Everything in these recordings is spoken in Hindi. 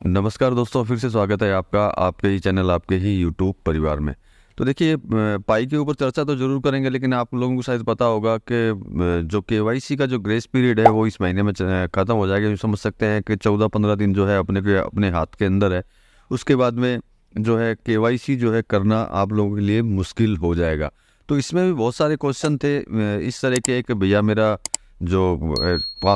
नमस्कार दोस्तों, फिर से स्वागत है आपका आपके ही चैनल, आपके ही यूट्यूब परिवार में। तो देखिए, पाई के ऊपर चर्चा तो ज़रूर करेंगे, लेकिन आप लोगों को शायद पता होगा कि जो केवाईसी का जो ग्रेस पीरियड है वो इस महीने में ख़त्म हो जाएगा। यूँ समझ सकते हैं कि 14-15 दिन जो है अपने हाथ के अंदर है। उसके बाद में जो है केवाईसी जो है करना आप लोगों के लिए मुश्किल हो जाएगा। तो इसमें भी बहुत सारे क्वेश्चन थे इस तरह के कि भैया मेरा जो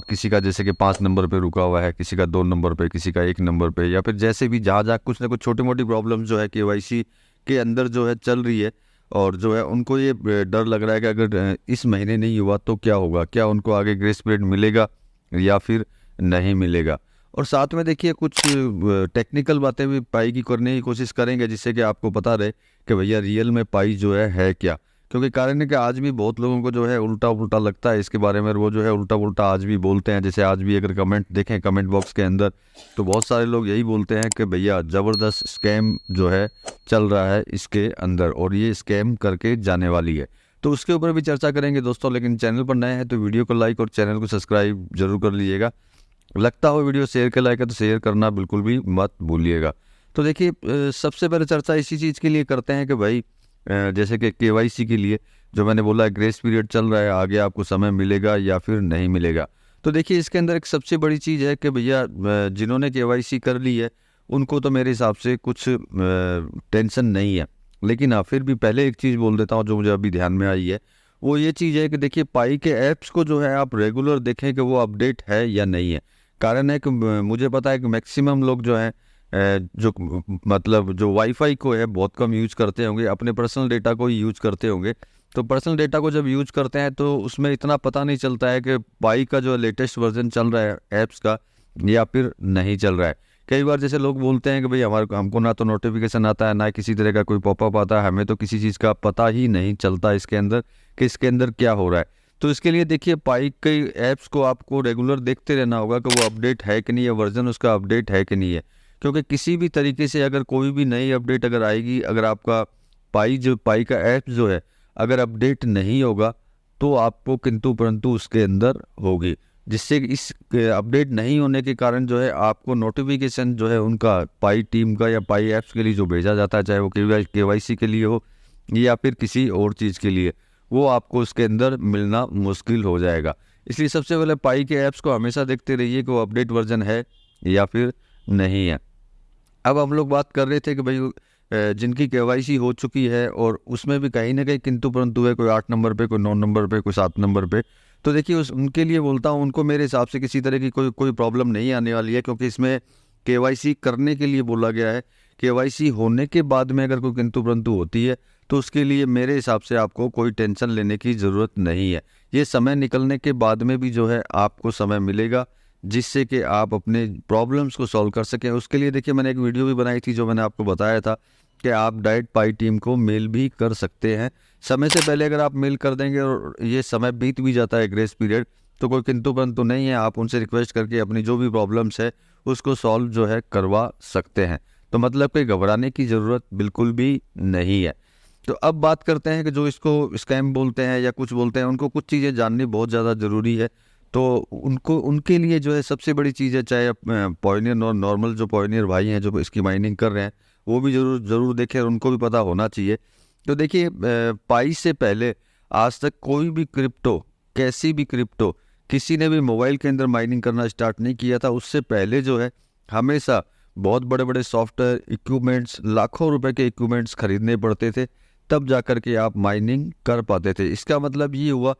किसी का जैसे कि 5 नंबर पे रुका हुआ है, किसी का 2 नंबर पे, किसी का 1 नंबर पे, या फिर जैसे भी जहाँ-जहाँ कुछ ना कुछ छोटी-मोटी प्रॉब्लम जो है केवाईसी के अंदर जो है चल रही है। और जो है उनको ये डर लग रहा है कि अगर इस महीने नहीं हुआ तो क्या होगा? क्या उनको आगे ग्रेस पीरियड मिलेगा या फिर नहीं मिलेगा? और साथ में देखिए कुछ टेक्निकल बातें भी पाई की करने की कोशिश करेंगे, जिससे कि आपको पता रहे कि भैया रियल में पाई जो है क्या? क्योंकि कारण है कि आज भी बहुत लोगों को जो है उल्टा-पुल्टा लगता है इसके बारे में, और वो जो है उल्टा-पुल्टा आज भी बोलते हैं। जैसे आज भी अगर कमेंट देखें कमेंट बॉक्स के अंदर, तो बहुत सारे लोग यही बोलते हैं कि भैया ज़बरदस्त स्कैम जो है चल रहा है इसके अंदर, और ये स्कैम करके जाने वाली है। तो उसके ऊपर भी चर्चा करेंगे दोस्तों, लेकिन चैनल पर नए हैं तो वीडियो को लाइक और चैनल को सब्सक्राइब ज़रूर कर लीजिएगा। लगता हो वीडियो शेयर के लायक है तो शेयर करना बिल्कुल भी मत भूलिएगा। तो देखिए, सबसे पहले चर्चा इसी चीज़ के लिए करते हैं कि भाई जैसे कि केवाईसी के लिए जो मैंने बोला ग्रेस पीरियड चल रहा है, आगे आपको समय मिलेगा या फिर नहीं मिलेगा। तो देखिए इसके अंदर एक सबसे बड़ी चीज़ है कि भैया जिन्होंने केवाईसी कर ली है उनको तो मेरे हिसाब से कुछ टेंशन नहीं है। लेकिन हाँ, फिर भी पहले एक चीज़ बोल देता हूँ जो मुझे अभी ध्यान में आई है। वो ये चीज़ है कि देखिए पाई के ऐप्स को जो है आप रेगुलर देखें कि वो अपडेट है या नहीं है। कारण है कि मुझे पता है कि मैक्सिमम लोग जो हैं जो मतलब जो वाईफाई को है बहुत कम यूज करते होंगे, अपने पर्सनल डेटा को ही यूज करते होंगे। तो पर्सनल डेटा को जब यूज करते हैं तो उसमें इतना पता नहीं चलता है कि पाई का जो लेटेस्ट वर्जन चल रहा है ऐप्स का या फिर नहीं चल रहा है। कई बार जैसे लोग बोलते हैं कि भाई हमारे हमको ना तो नोटिफिकेशन आता है, ना किसी तरह का कोई पॉपअप आता है, हमें तो किसी चीज़ का पता ही नहीं चलता इसके अंदर कि इसके अंदर क्या हो रहा है। तो इसके लिए देखिए पाई के ऐप्स को आपको रेगुलर देखते रहना होगा कि वो अपडेट है कि नहीं है, वर्जन उसका अपडेट है कि नहीं है। क्योंकि किसी भी तरीके से अगर कोई भी नई अपडेट अगर आएगी, अगर आपका पाई का ऐप जो है अगर अपडेट नहीं होगा तो आपको किंतु परंतु उसके अंदर होगी, जिससे कि इस अपडेट नहीं होने के कारण जो है आपको नोटिफिकेशन जो है उनका पाई टीम का या पाई ऐप्स के लिए जो भेजा जाता है, चाहे वो केवाईसी के लिए हो या फिर किसी और चीज़ के लिए, वो आपको उसके अंदर मिलना मुश्किल हो जाएगा। इसलिए सबसे पहले पाई के ऐप्स को हमेशा देखते रहिए कि वो अपडेट वर्जन है या फिर नहीं है। अब हम लोग बात कर रहे थे कि भाई जिनकी केवाईसी हो चुकी है और उसमें भी कहीं ना कहीं किंतु परंतु है, कोई 8 नंबर पे, कोई 9 नंबर पे, कोई 7 नंबर पे। तो देखिए उस उनके लिए बोलता हूँ, उनको मेरे हिसाब से किसी तरह की कोई कोई प्रॉब्लम नहीं आने वाली है, क्योंकि इसमें केवाईसी करने के लिए बोला गया है। केवाईसी होने के बाद में अगर कोई किंतु परंतु होती है तो उसके लिए मेरे हिसाब से आपको कोई टेंशन लेने की ज़रूरत नहीं है। ये समय निकलने के बाद में भी जो है आपको समय मिलेगा, जिससे कि आप अपने प्रॉब्लम्स को सॉल्व कर सकें। उसके लिए देखिए मैंने एक वीडियो भी बनाई थी जो मैंने आपको बताया था कि आप डायरेक्ट पाई टीम को मेल भी कर सकते हैं। समय से पहले अगर आप मेल कर देंगे और ये समय बीत भी जाता है ग्रेस पीरियड, तो कोई किंतु परंतु नहीं है, आप उनसे रिक्वेस्ट करके अपनी जो भी प्रॉब्लम्स है उसको सॉल्व जो है करवा सकते हैं। तो मतलब कि घबराने की ज़रूरत बिल्कुल भी नहीं है। तो अब बात करते हैं कि जो इसको स्कैम बोलते हैं या कुछ बोलते हैं, उनको कुछ चीज़ें जाननी बहुत ज़्यादा ज़रूरी है। तो उनको उनके लिए जो है सबसे बड़ी चीज़ है, चाहे पॉइनियर नॉर्मल जो पॉइनियर भाई हैं जो इसकी माइनिंग कर रहे हैं वो भी ज़रूर ज़रूर देखें, और उनको भी पता होना चाहिए। तो देखिए पाई से पहले आज तक कोई भी क्रिप्टो, कैसी भी क्रिप्टो, किसी ने भी मोबाइल के अंदर माइनिंग करना स्टार्ट नहीं किया था। उससे पहले जो है हमेशा बहुत बड़े बड़े सॉफ्टवेयर इक्विपमेंट्स, लाखों रुपए के इक्विपमेंट्स खरीदने पड़ते थे, तब जा कर के आप माइनिंग कर पाते थे। इसका मतलब ये हुआ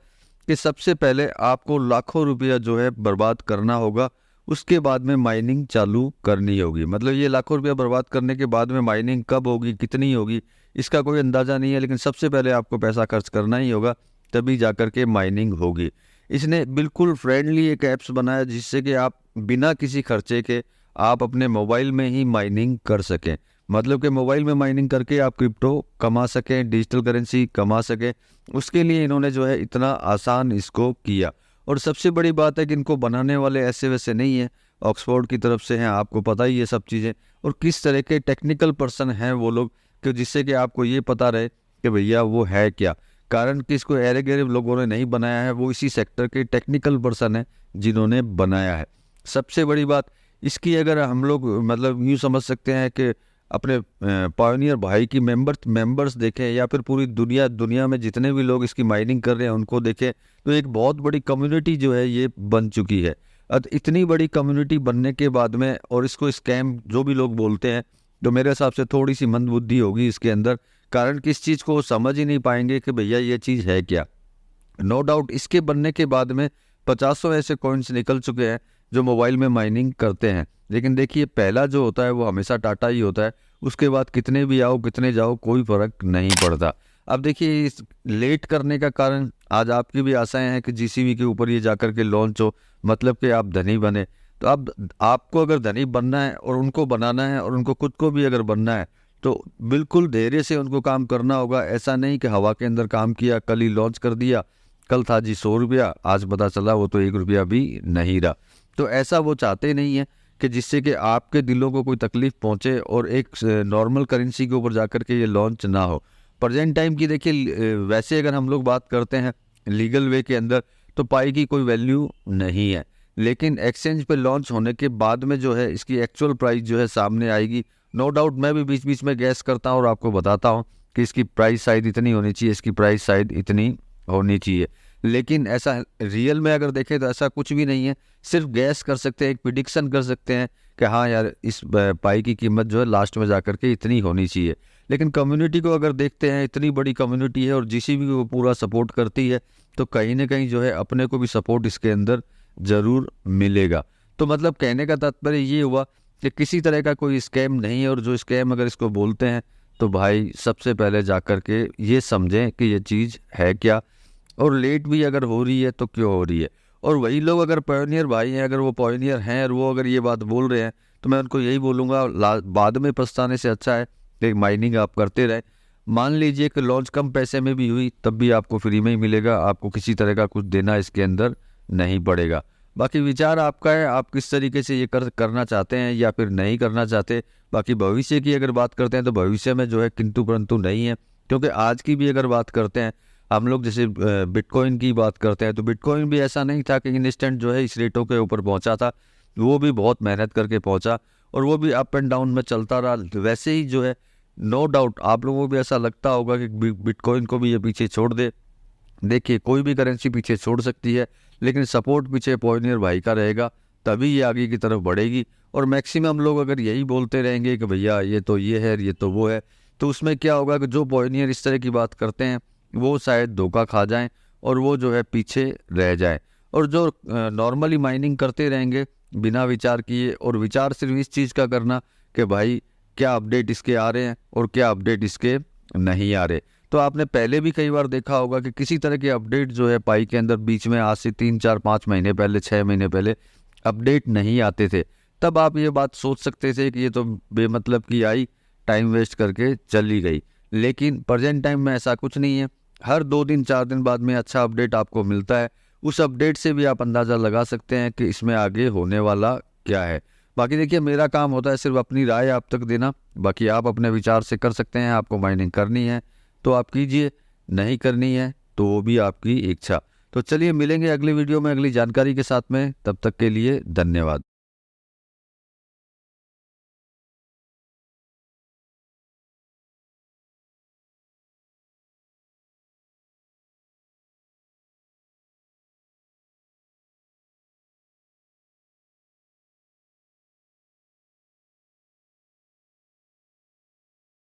कि सबसे पहले आपको लाखों रुपया जो है बर्बाद करना होगा, उसके बाद में माइनिंग चालू करनी होगी। मतलब ये लाखों रुपया बर्बाद करने के बाद में माइनिंग कब होगी, कितनी होगी, इसका कोई अंदाज़ा नहीं है, लेकिन सबसे पहले आपको पैसा खर्च करना ही होगा, तभी जा कर के माइनिंग होगी। इसने बिल्कुल फ्रेंडली एक ऐप्स बनाया जिससे कि आप बिना किसी खर्चे के आप अपने मोबाइल में ही माइनिंग कर सकें। मतलब कि मोबाइल में माइनिंग करके आप क्रिप्टो कमा सकें, डिजिटल करेंसी कमा सकें। उसके लिए इन्होंने जो है इतना आसान इसको किया। और सबसे बड़ी बात है कि इनको बनाने वाले ऐसे वैसे नहीं है, ऑक्सफोर्ड की तरफ से हैं, आपको पता ही ये सब चीज़ें। और किस तरह के टेक्निकल पर्सन हैं वो लोग, कि जिससे कि आपको ये पता रहे कि भैया वो है क्या। कारण कि इसको अरे गरीब लोगों ने नहीं बनाया है, वो इसी सेक्टर के टेक्निकल पर्सन हैं जिन्होंने बनाया है। सबसे बड़ी बात, इसकी अगर हम लोग मतलब यूँ समझ सकते हैं कि अपने पायोनियर भाई की मेंबर्स देखें या फिर पूरी दुनिया में जितने भी लोग इसकी माइनिंग कर रहे हैं उनको देखें, तो एक बहुत बड़ी कम्युनिटी जो है ये बन चुकी है। अब इतनी बड़ी कम्युनिटी बनने के बाद में और इसको स्कैम जो भी लोग बोलते हैं, तो मेरे हिसाब से थोड़ी सी मंदबुद्धि होगी इसके अंदर, कारण कि इस चीज़ को वो समझ ही नहीं पाएंगे कि भैया ये चीज़ है क्या। नो डाउट इसके बनने के बाद में पचासों ऐसे कॉइन्स निकल चुके हैं जो मोबाइल में माइनिंग करते हैं, लेकिन देखिए पहला जो होता है वो हमेशा टाटा ही होता है, उसके बाद कितने भी आओ कितने जाओ कोई फर्क नहीं पड़ता। अब देखिए इस लेट करने का कारण आज आपकी भी आशाएं हैं कि जीसीबी के ऊपर ये जाकर के लॉन्च हो, मतलब कि आप धनी बने। तो अब आपको अगर धनी बनना है और उनको बनाना है और उनको खुद को भी अगर बनना है, तो बिल्कुल धैर्य से उनको काम करना होगा। ऐसा नहीं कि हवा के अंदर काम किया, कल ही लॉन्च कर दिया, कल था जी 100 रुपया, आज पता चला वो तो 1 रुपया भी नहीं रहा। तो ऐसा वो चाहते नहीं है कि जिससे कि आपके दिलों को कोई तकलीफ पहुंचे और एक नॉर्मल करेंसी के ऊपर जाकर के ये लॉन्च ना हो। प्रेजेंट टाइम की देखिए वैसे अगर हम लोग बात करते हैं लीगल वे के अंदर, तो पाई की कोई वैल्यू नहीं है, लेकिन एक्सचेंज पे लॉन्च होने के बाद में जो है इसकी एक्चुअल प्राइस जो है सामने आएगी। नो डाउट मैं भी बीच बीच में गैस करता हूँ और आपको बताता हूँ कि इसकी प्राइस शायद इतनी होनी चाहिए, इसकी प्राइस शायद इतनी होनी चाहिए, लेकिन ऐसा रियल में अगर देखें तो ऐसा कुछ भी नहीं है। सिर्फ गैस कर सकते हैं, एक प्रिडिक्शन कर सकते हैं कि हाँ यार इस पाई की कीमत जो है लास्ट में जाकर के इतनी होनी चाहिए। लेकिन कम्युनिटी को अगर देखते हैं, इतनी बड़ी कम्युनिटी है और जीसीबी को पूरा सपोर्ट करती है, तो कहीं ना कहीं जो है अपने को भी सपोर्ट इसके अंदर ज़रूर मिलेगा। तो मतलब कहने का तात्पर्य ये हुआ कि किसी तरह का कोई स्कैम नहीं है, और जो स्कैम अगर इसको बोलते हैं तो भाई सबसे पहले जाकर के ये समझें कि ये चीज़ है क्या, और लेट भी अगर हो रही है तो क्यों हो रही है। और वही लोग अगर पायोनियर भाई हैं, अगर वो पायोनियर हैं और वो अगर ये बात बोल रहे हैं, तो मैं उनको यही बोलूँगा बाद में पछताने से अच्छा है कि माइनिंग आप करते रहें। मान लीजिए कि लॉन्च कम पैसे में भी हुई तब भी आपको फ्री में ही मिलेगा, आपको किसी तरह का कुछ देना इसके अंदर नहीं पड़ेगा। बाकी विचार आपका है, आप किस तरीके से ये करना चाहते हैं या फिर नहीं करना चाहते। बाकी भविष्य की अगर बात करते हैं तो भविष्य में जो है किंतु परंतु नहीं है, क्योंकि आज की भी अगर बात करते हैं हम लोग, जैसे बिटकॉइन की बात करते हैं, तो बिटकॉइन भी ऐसा नहीं था कि इंस्टेंट जो है इस रेटों के ऊपर पहुंचा था, वो भी बहुत मेहनत करके पहुंचा और वो भी अप एंड डाउन में चलता रहा। वैसे ही जो है नो डाउट आप लोगों को भी ऐसा लगता होगा कि बिटकॉइन को भी ये पीछे छोड़ दे। देखिए कोई भी करेंसी पीछे छोड़ सकती है, लेकिन सपोर्ट पीछे पायोनियर भाई का रहेगा, तभी ये आगे की तरफ बढ़ेगी। और मैक्सिमम लोग अगर यही बोलते रहेंगे कि भैया ये तो ये है ये तो वो है, तो उसमें क्या होगा कि जो पायोनियर इस तरह की बात करते हैं वो शायद धोखा खा जाएं और वो जो है पीछे रह जाए। और जो नॉर्मली माइनिंग करते रहेंगे बिना विचार किए, और विचार सिर्फ इस चीज़ का करना कि भाई क्या अपडेट इसके आ रहे हैं और क्या अपडेट इसके नहीं आ रहे। तो आपने पहले भी कई बार देखा होगा कि किसी तरह के अपडेट जो है पाई के अंदर बीच में आज से 3 4 5 महीने पहले 6 महीने पहले अपडेट नहीं आते थे, तब आप ये बात सोच सकते थे कि ये तो बेमतलब की आई, टाइम वेस्ट करके चली गई। लेकिन प्रेजेंट टाइम में ऐसा कुछ नहीं है, हर 2 दिन 4 दिन बाद में अच्छा अपडेट आपको मिलता है। उस अपडेट से भी आप अंदाज़ा लगा सकते हैं कि इसमें आगे होने वाला क्या है। बाकी देखिए मेरा काम होता है सिर्फ अपनी राय आप तक देना, बाकी आप अपने विचार से कर सकते हैं। आपको माइनिंग करनी है तो आप कीजिए, नहीं करनी है तो वो भी आपकी इच्छा। तो चलिए मिलेंगे अगली वीडियो में अगली जानकारी के साथ में, तब तक के लिए धन्यवाद।